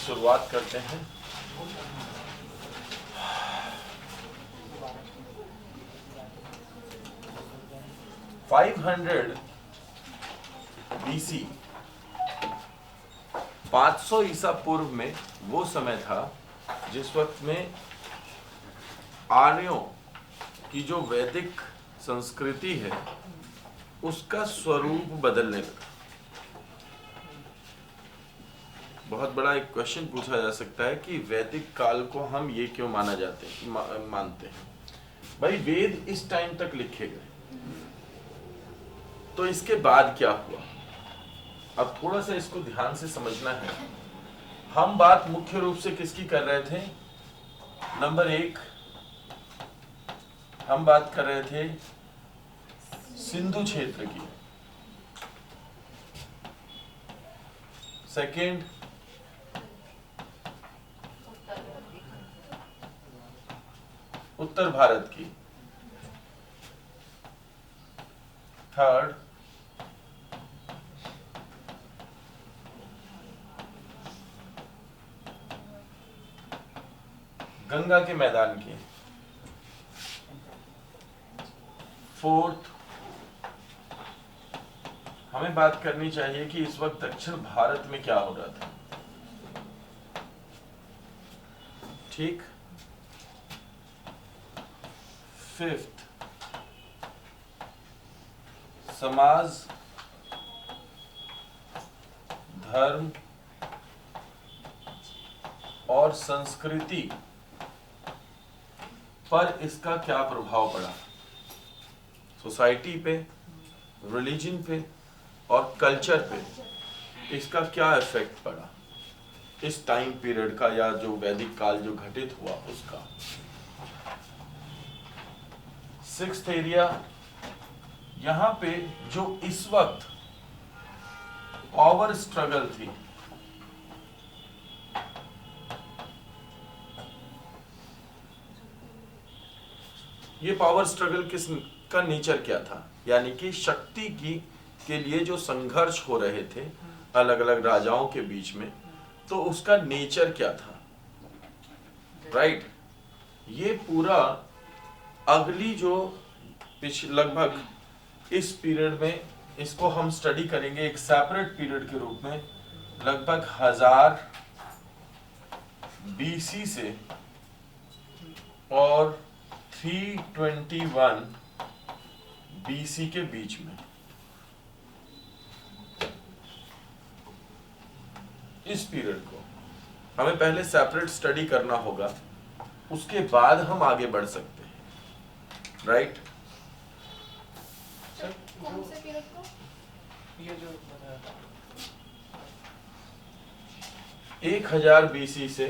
शुरुआत करते हैं। BC 500 ईसा पूर्व में वो समय था जिस वक्त में आर्यों की जो वैदिक संस्कृति है उसका स्वरूप बदलने लगा। बहुत बड़ा एक क्वेश्चन पूछा जा सकता है कि वैदिक काल को हम ये क्यों मानते हैं। भाई वेद इस टाइम तक लिखे गए, तो इसके बाद क्या हुआ, अब थोड़ा सा इसको ध्यान से समझना है। हम बात मुख्य रूप से किसकी कर रहे थे? नंबर 1 हम बात कर रहे थे सिंधु क्षेत्र की। सेकंड उत्तर भारत की। थर्ड गंगा के मैदान की। फोर्थ हमें बात करनी चाहिए कि इस वक्त दक्षिण भारत में क्या हो रहा था। ठीक। फिफ्थ समाज, धर्म और संस्कृति पर इसका क्या प्रभाव पड़ा, सोसाइटी पे, रिलीजन पे और कल्चर पे इसका क्या इफेक्ट पड़ा इस टाइम पीरियड का, या जो वैदिक काल जो घटित हुआ उसका। सिक्स्थ एरिया, यहां पे जो इस वक्त पावर स्ट्रगल थी, ये पावर स्ट्रगल किस का नेचर क्या था, यानी कि शक्ति की के लिए जो संघर्ष हो रहे थे अलग अलग राजाओं के बीच में, तो उसका नेचर क्या था। राइट। ये पूरा अगली जो लगभग इस पीरियड में इसको हम स्टडी करेंगे एक सेपरेट पीरियड के रूप में, लगभग 1000 BC से और 321 BC के बीच में। इस पीरियड को हमें पहले सेपरेट स्टडी करना होगा, उसके बाद हम आगे बढ़ सकते हैं। राइट। कौन से पीरियड को? ये जो बताया था 1000 BC से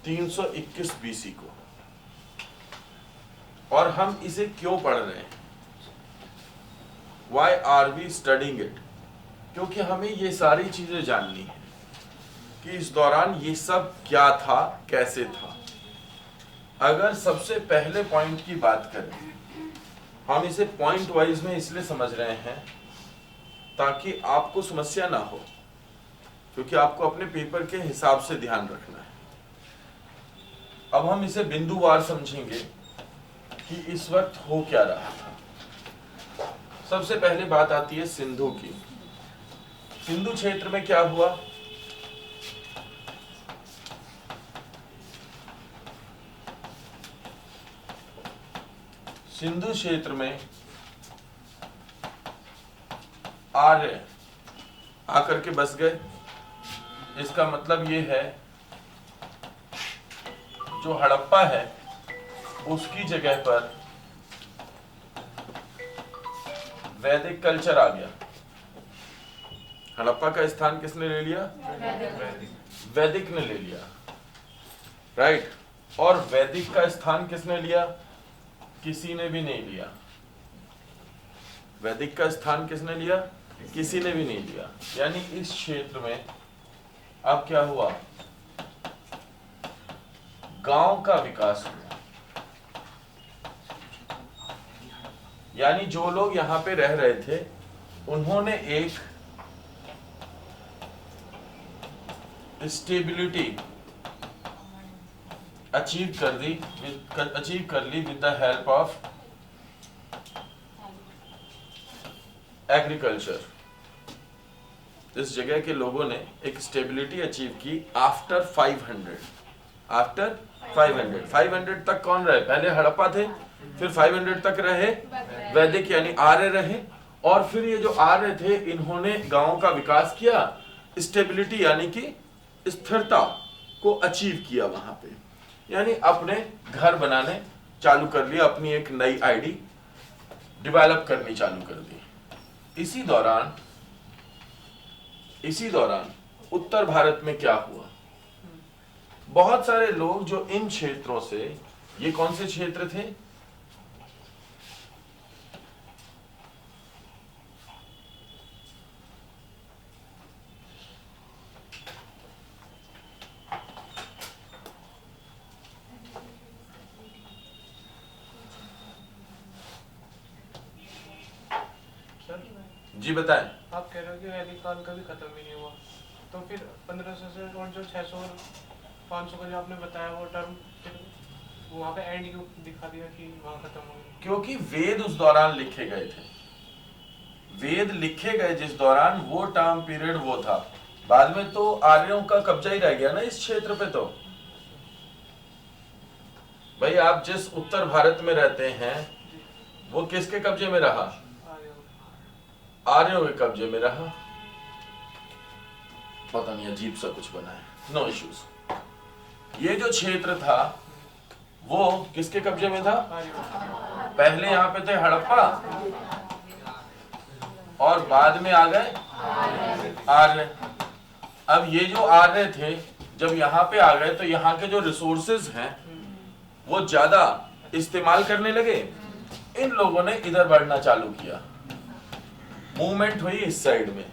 321 BC को। और हम इसे क्यों पढ़ रहे हैं? Why are we studying it? क्योंकि हमें ये सारी चीजें जाननी है कि इस दौरान ये सब क्या था, कैसे था। अगर सबसे पहले पॉइंट की बात करें, हम इसे पॉइंट वाइज में इसलिए समझ रहे हैं ताकि आपको समस्या ना हो, क्योंकि आपको अपने पेपर के हिसाब से ध्यान रखना है। अब हम इसे बिंदुवार समझेंगे कि इस वक्त हो क्या रहा था। सबसे पहले बात आती है सिंधु की। सिंधु क्षेत्र में क्या हुआ? सिंधु क्षेत्र में आर्य आकर के बस गए। इसका मतलब ये है जो हड़प्पा है उसकी जगह पर वैदिक कल्चर आ गया। हड़प्पा का स्थान किसने ले लिया? वैदिक ने ले लिया। राइट। और वैदिक का स्थान किसने लिया? किसी ने भी नहीं लिया। वैदिक का स्थान किसने लिया? किसी ने भी नहीं लिया। यानी इस क्षेत्र में अब क्या हुआ? गांव का विकास हुआ। यानी जो लोग यहां पे रह रहे थे उन्होंने एक स्टेबिलिटी अचीव कर ली with the help of agriculture. इस जगह के लोगों ने एक स्टेबिलिटी अचीव की आफ्टर 500 तक कौन रहे? पहले हड़प्पा थे, फिर 500 तक रहे वैदिक यानी आर्य रहे, और फिर ये जो आर्य थे इन्होंने गांवों का विकास किया, स्टेबिलिटी यानी कि स्थिरता को अचीव किया वहां पे, यानी अपने घर बनाने चालू कर लिया, अपनी एक नई आईडी डेवलप करनी चालू कर दी। इसी दौरान उत्तर भारत में क्या हुआ? बहुत सारे लोग जो इन क्षेत्रों से, ये कौन से क्षेत्र थे? जी बताएं। आप कह रहे हो कि वैदिक काल कभी खत्म ही नहीं हुआ, तो फिर 1500 से और जो 600 और 500 का जो आपने बताया वो टर्म, फिर वहाँ पे एंड क्यों दिखा दिया कि वहाँ खत्म हो गया? क्योंकि वेद उस दौरान लिखे गए थे, वेद लिखे गए जिस दौरान वो टाइम पीरियड वो था। बाद में तो आर्यों का कब्जा ही रह गया ना इस क्षेत्र पे। तो भाई आप जिस उत्तर भारत में रहते हैं वो किसके कब्जे में रहा? आर्यों के कब्जे में रहा। पता नहीं अजीब सा कुछ बना है, नो इश्यूज। ये जो क्षेत्र था वो किसके कब्जे में था? पहले यहाँ पे थे हड़प्पा और बाद में आ गए आर्य। अब ये जो आर्य थे जब यहाँ पे आ गए तो यहाँ के जो रिसोर्सेज हैं वो ज्यादा इस्तेमाल करने लगे। इन लोगों ने इधर बढ़ना चालू किया, मूवमेंट हुई इस साइड में।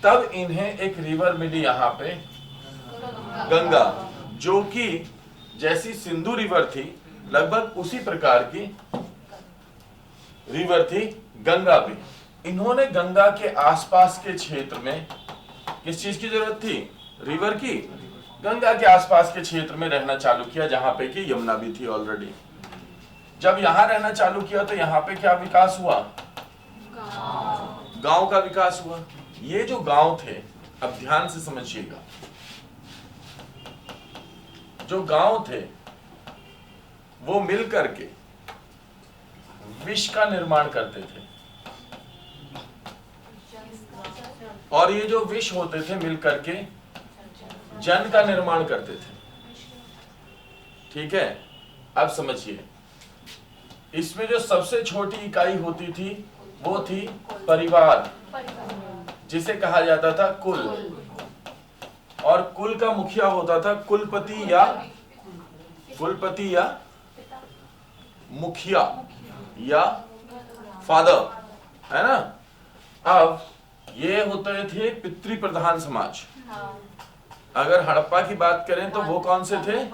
तब इन्हें एक रिवर मिली यहाँ पे, गंगा, जो कि जैसी सिंधु रिवर थी लगभग उसी प्रकार की रिवर थी गंगा भी। इन्होंने गंगा के आसपास के क्षेत्र में किस चीज की जरूरत थी? रिवर की। गंगा के आसपास के क्षेत्र में रहना चालू किया जहां पे कि यमुना भी थी ऑलरेडी। जब यहां रहना चालू किया तो यहाँ पे क्या विकास हुआ? गांव का विकास हुआ। ये जो गांव थे, अब ध्यान से समझिएगा, जो गांव थे वो मिल करके विष का निर्माण करते थे, और ये जो विष होते थे मिल करके जन का निर्माण करते थे। ठीक है, अब समझिए, इसमें जो सबसे छोटी इकाई होती थी वो थी परिवार, जिसे कहा जाता था कुल, और कुल का मुखिया होता था कुलपति या मुखिया या फादर, है ना। अब ये होते थे पितृ प्रधान समाज। अगर हड़प्पा की बात करें तो वो कौन से थे?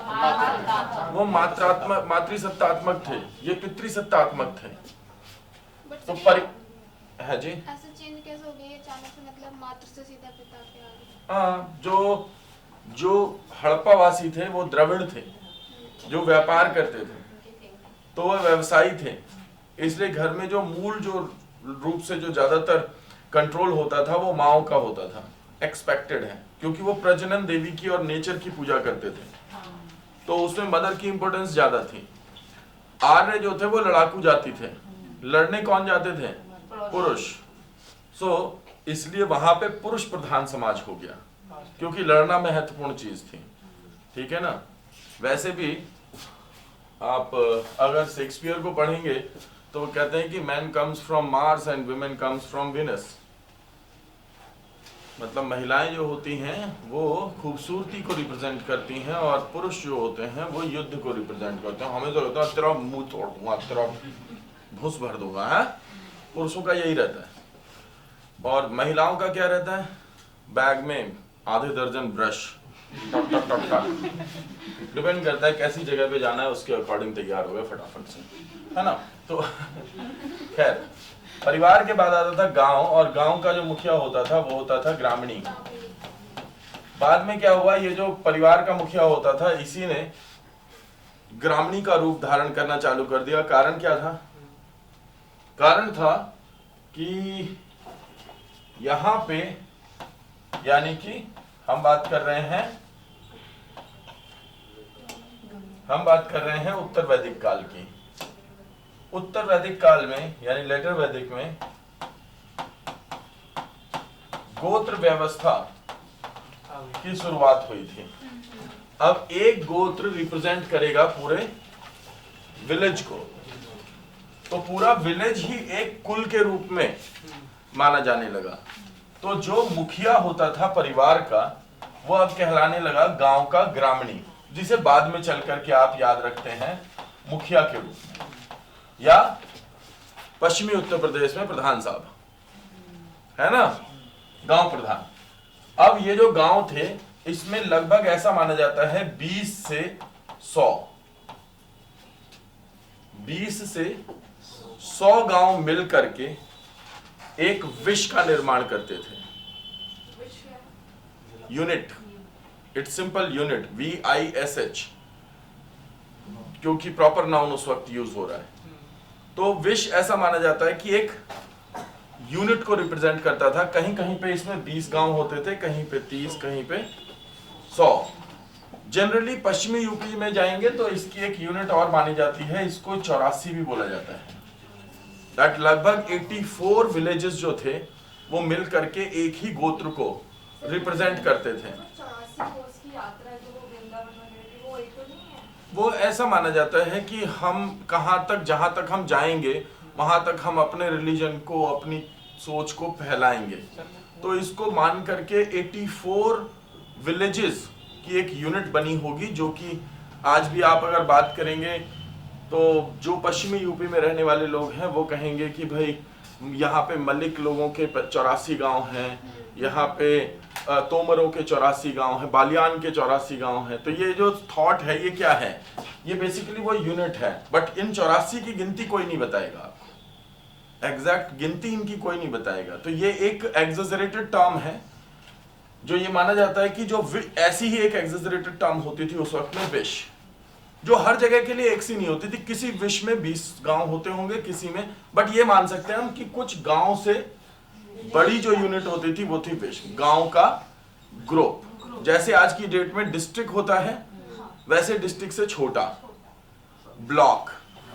वो मातृसत्तात्मक थे, ये पितृसत्तात्मक थे। तो है जी, ऐसे चेंज कैसे हो गई अचानक से, मतलब मातृ से सीधा पिता पे आ गए? हाँ, जो हड़प्पा वासी थे वो द्रविड़ थे, जो व्यापार करते थे, तो वह व्यवसायी थे। इसलिए घर में जो मूल जो रूप से जो ज्यादातर कंट्रोल होता था वो माओ का होता था, एक्सपेक्टेड है, क्योंकि वो प्रजनन देवी की और नेचर की पूजा करते थे, तो उसमें मदर की इंपॉर्टेंस ज्यादा थी। आर्य जो थे वो लड़ाकू जाति थे, लड़ने कौन जाते थे? पुरुष। इसलिए वहां पे पुरुष प्रधान समाज हो गया, क्योंकि लड़ना महत्वपूर्ण चीज थी। ठीक है ना। वैसे भी आप अगर शेक्सपियर को पढ़ेंगे तो वो कहते हैं कि man comes from Mars and women comes from Venus. मतलब महिलाएं जो होती हैं वो खूबसूरती को रिप्रेजेंट करती हैं, और पुरुष जो होते हैं वो युद्ध को रिप्रेजेंट करते हैं। हमें तो लगता है तेरा मुंह तोड़ दूंगा, तेरा भूस भर दूंगा, है। पुरुषों का यही रहता है। और महिलाओं का क्या रहता है? बैग में आधे दर्जन ब्रश, डिपेंड करता है कैसी जगह पे जाना है, उसके अकॉर्डिंग तैयार हो गए फटाफट से, है ना। तो खैर, परिवार के बाद आता था गांव, और गांव का जो मुखिया होता था वो होता था ग्रामीणी। बाद में क्या हुआ, ये जो परिवार का मुखिया होता था इसी ने ग्रामणी का रूप धारण करना चालू कर दिया। कारण क्या था? कारण था कि यहां पे यानी कि हम बात कर रहे हैं उत्तर वैदिक काल की। उत्तर वैदिक काल में यानी लेटर वैदिक में गोत्र व्यवस्था की शुरुआत हुई थी। अब एक गोत्र रिप्रेजेंट करेगा पूरे विलेज को, तो पूरा विलेज ही एक कुल के रूप में माना जाने लगा। तो जो मुखिया होता था परिवार का वो अब कहलाने लगा गांव का ग्रामणी, जिसे बाद में चल करके आप याद रखते हैं मुखिया के रूप में, या पश्चिमी उत्तर प्रदेश में प्रधान साहब, है ना, गांव प्रधान। अब ये जो गांव थे इसमें लगभग ऐसा माना जाता है 20 से 100 गांव मिल करके एक विश का निर्माण करते थे। Unit, it's simple unit, VISH, क्योंकि प्रॉपर नाउन उस वक्त यूज हो रहा है। तो विश ऐसा माना जाता है कि एक यूनिट को रिप्रेजेंट करता था। कहीं कहीं पे इसमें 20 गांव होते थे, कहीं पे 30, कहीं पे 100। जनरली पश्चिमी यूपी में जाएंगे तो इसकी एक यूनिट और मानी जाती है, इसको 84 भी बोला जाता है। दैट लगभग 84 विलेजेस जो थे वो मिल करके एक ही गोत्र को रिप्रेजेंट करते थे। वो ऐसा माना जाता है कि हम कहां तक, जहां तक हम जाएंगे वहां तक हम अपने रिलीजन को, अपनी सोच को फैलाएंगे। तो इसको मान करके 84 विलेजेस की एक यूनिट बनी होगी, जो कि आज भी आप अगर बात करेंगे तो जो पश्चिमी यूपी में रहने वाले लोग हैं वो कहेंगे कि भाई यहाँ पे मलिक लोगों के 84 गांव हैं, यहाँ पे तोमरों के 84 गांव हैं, बालियान के 84 गांव हैं। तो ये जो थॉट है ये क्या है? ये बेसिकली वो यूनिट है, बट इन 84 की गिनती कोई नहीं बताएगा आपको, एग्जैक्ट गिनती इनकी कोई नहीं बताएगा। तो ये एक एग्जेजरेटेड टर्म है, जो ये माना जाता है कि जो ऐसी ही एक एग्जेजरेटेड टर्म होती थी उस वक्त में विश, जो हर जगह के लिए एक सी नहीं होती थी। किसी विश में 20 गांव होते होंगे, किसी में, बट ये मान सकते हैं हम कि कुछ गांव से बड़ी जो यूनिट होती थी वो थी विश, गांव का ग्रुप। जैसे आज की डेट में डिस्ट्रिक्ट होता है, वैसे डिस्ट्रिक्ट से छोटा ब्लॉक,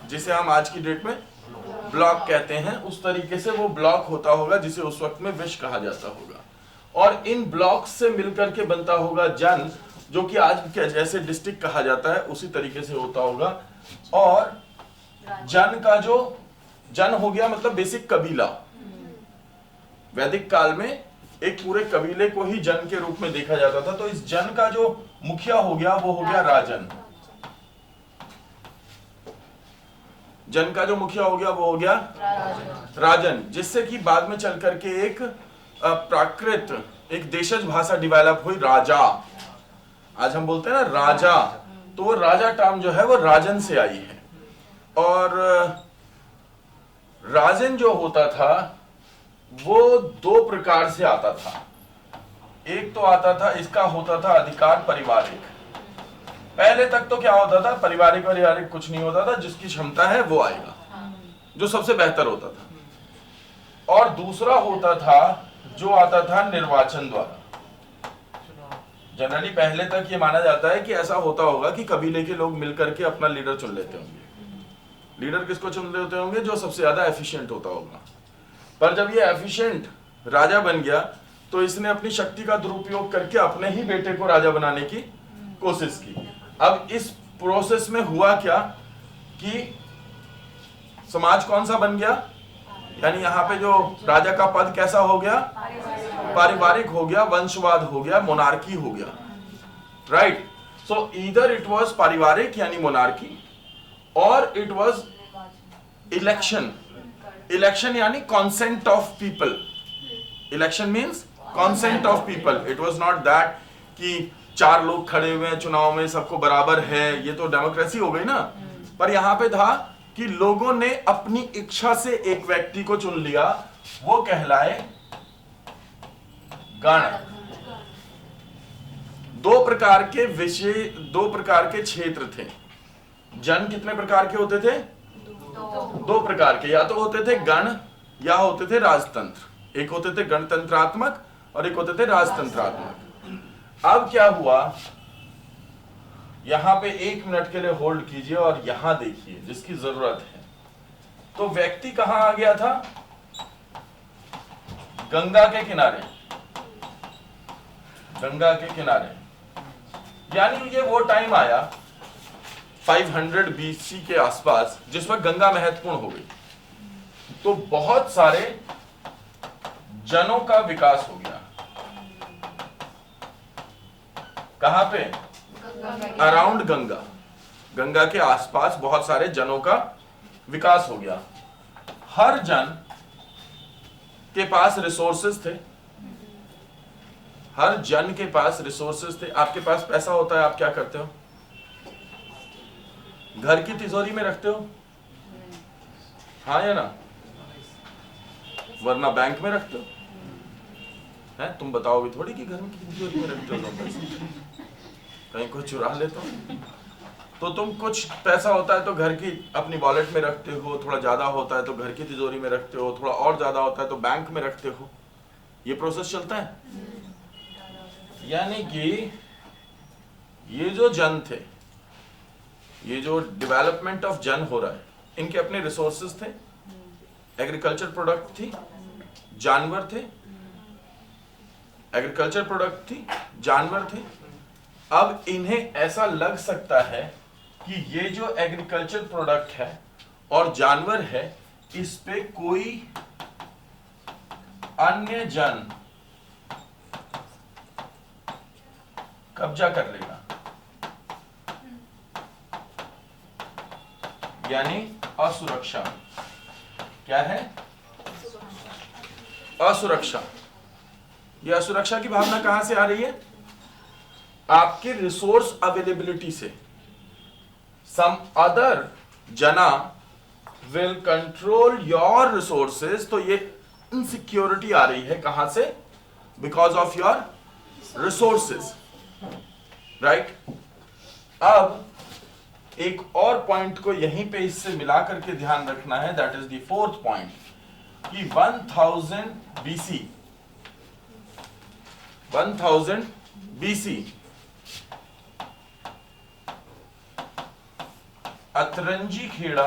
जिसे हम आज की डेट में ब्लॉक कहते हैं, उस तरीके से वो ब्लॉक होता होगा जिसे उस वक्त में विश कहा जाता होगा। और इन ब्लॉक्स से मिलकर के बनता होगा जन, जो कि आज जैसे डिस्ट्रिक्ट कहा जाता है उसी तरीके से होता होगा। और जन का जो जन हो गया मतलब बेसिक कबीला। वैदिक काल में एक पूरे कबीले को ही जन के रूप में देखा जाता था। तो इस जन का जो मुखिया हो गया वो हो गया राजन। जन का जो मुखिया हो गया वो हो गया राजन, जिससे कि बाद में चल करके एक प्राकृत, एक देशज भाषा डिवेलप हुई, राजा। आज हम बोलते हैं ना राजा, तो वो राजा टर्म जो है वो राजन से आई है। और राजन जो होता था वो 2 प्रकार से आता था। एक तो आता था, इसका होता था अधिकार पारिवारिक। पहले तक तो क्या होता था, पारिवारिक कुछ नहीं होता था, जिसकी क्षमता है वो आएगा, जो सबसे बेहतर होता था। और दूसरा होता था जो आता था निर्वाचन द्वारा। जनरली पहले तक ये माना जाता है कि ऐसा होता होगा कि कबीले के लोग मिलकर के अपना लीडर चुन लेते होंगे। लीडर किसको चुन लेते होंगे? जो सबसे ज्यादा एफिशिएंट होता होगा। पर जब ये एफिशिएंट राजा बन गया तो इसने अपनी शक्ति का दुरुपयोग करके अपने ही बेटे को राजा बनाने की कोशिश की। अब इस प्रोसेस में हुआ क्या कि समाज कौन सा बन गया, यानी यहाँ पे जो राजा का पद कैसा हो गया, पारिवारिक हो गया, वंशवाद हो गया, मोनार्की हो गया, right. So either it was पारिवारिक यानी मोनार्की, और इट वाज इलेक्शन। इलेक्शन यानी consent of people. Election means consent of people. It was not that कि 4 लोग खड़े हुए हैं चुनाव में, सबको बराबर है, ये तो डेमोक्रेसी हो गई ना। पर यहां पे था कि लोगों ने अपनी इच्छा से एक व्यक्ति को चुन लिया, वो कहलाए गण। दो प्रकार के विषय, दो प्रकार के क्षेत्र थे। जन कितने प्रकार के होते थे? दो प्रकार के, या तो होते थे गण या होते थे राजतंत्र। एक होते थे गणतंत्रात्मक और एक होते थे राजतंत्रात्मक। अब क्या हुआ, यहां पे 1 मिनट के लिए होल्ड कीजिए और यहां देखिए जिसकी जरूरत है। तो व्यक्ति कहां आ गया था? गंगा के किनारे, गंगा के किनारे। यानी ये वो टाइम आया 500 BC के आसपास जिस वक्त गंगा महत्वपूर्ण हो गई। तो बहुत सारे जनों का विकास हो गया। कहां पे? अराउंड गंगा, गंगा के आसपास बहुत सारे जनों का विकास हो गया। हर जन के पास रिसोर्सेज थे, हर जन के पास रिसोर्सेज थे। आपके पास पैसा होता है, आप क्या करते हो? घर की तिजोरी में रखते हो, हाँ या ना? वरना बैंक में रखते हो, हैं? तुम बताओगे थोड़ी कि घर में की तिजोरी में रखते हो तुम पैसे, कहीं कोई चुरा ले तो तुम कुछ पैसा होता है तो घर की अपनी वॉलेट में रखते हो, थोड़ा ज्यादा होता है तो घर की तिजोरी में रखते हो, थोड़ा और ज्यादा होता है तो बैंक में रखते हो। ये प्रोसेस चलता है। यानी कि ये जो जन थे, ये जो डेवलपमेंट ऑफ जन हो रहा है, इनके अपने रिसोर्सेज थे, एग्रीकल्चर प्रोडक्ट थी, जानवर थे, एग्रीकल्चर प्रोडक्ट थी, जानवर थे। अब इन्हें ऐसा लग सकता है कि ये जो एग्रीकल्चर प्रोडक्ट है और जानवर है, इस पे कोई अन्य जन कब्जा कर लेगा, यानी असुरक्षा। क्या है? असुरक्षा। यह असुरक्षा की भावना कहां से आ रही है? आपके रिसोर्स अवेलेबिलिटी से। सम अदर जना विल कंट्रोल योर रिसोर्सेज। तो ये इनसिक्योरिटी आ रही है कहां से? Because of your resources, right. अब एक और पॉइंट को यहीं पे इससे मिला करके ध्यान रखना है, that is the 4th point, कि 1000 BC अतरंजी खेड़ा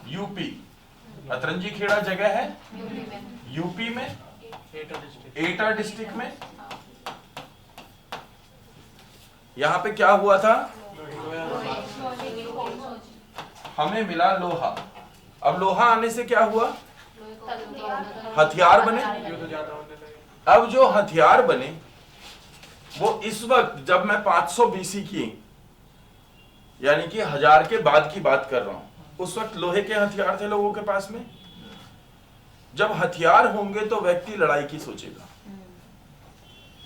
यूपी, अतरंजी खेड़ा जगह है यूपी में, एटा डिस्ट्रिक्ट में। यहां पे क्या हुआ था? हमें मिला लोहा। अब लोहा आने से क्या हुआ? हथियार बने। अब जो हथियार बने वो इस वक्त, जब मैं 500 BC की यानी कि 1000 के बाद की बात कर रहा हूं, उस वक्त लोहे के हथियार थे लोगों के पास में। जब हथियार होंगे तो व्यक्ति लड़ाई की सोचेगा।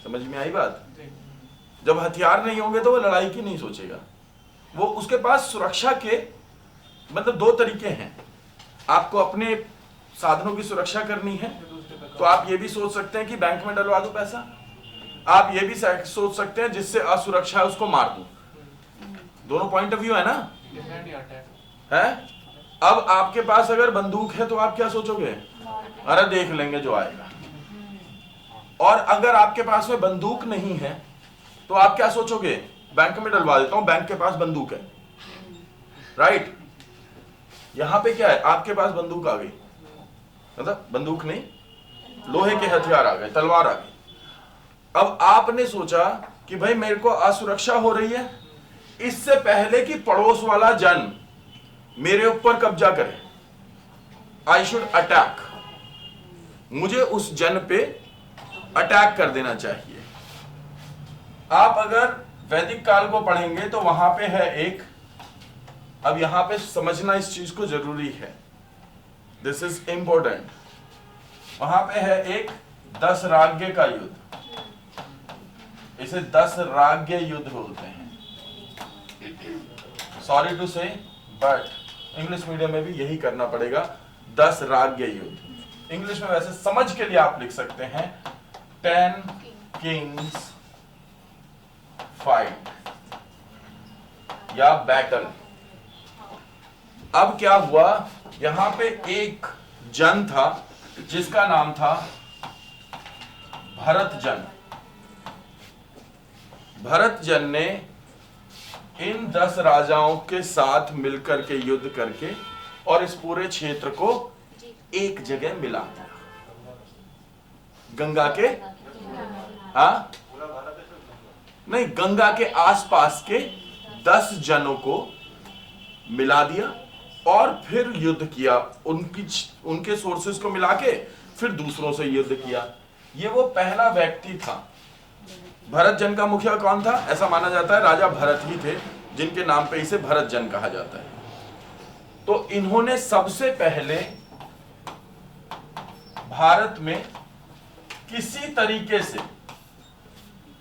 समझ में आई बात? जब हथियार नहीं होंगे तो वो लड़ाई की नहीं सोचेगा। वो उसके पास सुरक्षा के मतलब 2 तरीके हैं। आपको अपने साधनों की सुरक्षा करनी है तो आप ये भी सोच सकते हैं कि बैंक में डलवा दूं पैसा। आप ये भी सोच सकते हैं जिससे असुरक्षा है उसको मार दूं। दोनों पॉइंट ऑफ व्यू है ना? है? अब आपके पास अगर बंदूक है तो आप क्या सोचोगे? अरे देख लेंगे जो आएगा। और अगर आपके पास में बंदूक नहीं है तो आप क्या सोचोगे? बैंक में डलवा देता हूं, बैंक के पास बंदूक है, राइट। यहां पे क्या है? आपके पास बंदूक आ गई, मतलब बंदूक नहीं, लोहे के हथियार आ गए, तलवार आ गई। अब आपने सोचा कि भाई मेरे को असुरक्षा हो रही है, इससे पहले कि पड़ोस वाला जन मेरे ऊपर कब्जा करे, आई शुड अटैक। मुझे उस जन पे अटैक कर देना चाहिए। आप अगर वैदिक काल को पढ़ेंगे तो वहां पे है एक, अब यहां पे समझना इस चीज को जरूरी है, दिस इज इंपॉर्टेंट। वहां पे है एक 10 राज्य का युद्ध, इसे 10 राज्य युद्ध बोलते हैं। सॉरी टू से बट इंग्लिश मीडियम में भी यही करना पड़ेगा, 10 राज्य युद्ध। इंग्लिश में वैसे समझ के लिए आप लिख सकते हैं 10 किंग्स फाइट या बैटल। अब क्या हुआ, यहां पे एक जन था जिसका नाम था भरतजन। भरतजन ने इन 10 राजाओं के साथ मिलकर के युद्ध करके और इस पूरे क्षेत्र को एक जगह मिला दिया, गंगा के नहीं, गंगा के आसपास के 10 जनों को मिला दिया और फिर युद्ध किया, उनके सोर्सेस को मिला के फिर दूसरों से युद्ध किया। ये वो पहला व्यक्ति था। भरत जन का मुखिया कौन था? ऐसा माना जाता है राजा भरत ही थे, जिनके नाम पे इसे भरत जन कहा जाता है। तो इन्होंने सबसे पहले भारत में किसी तरीके से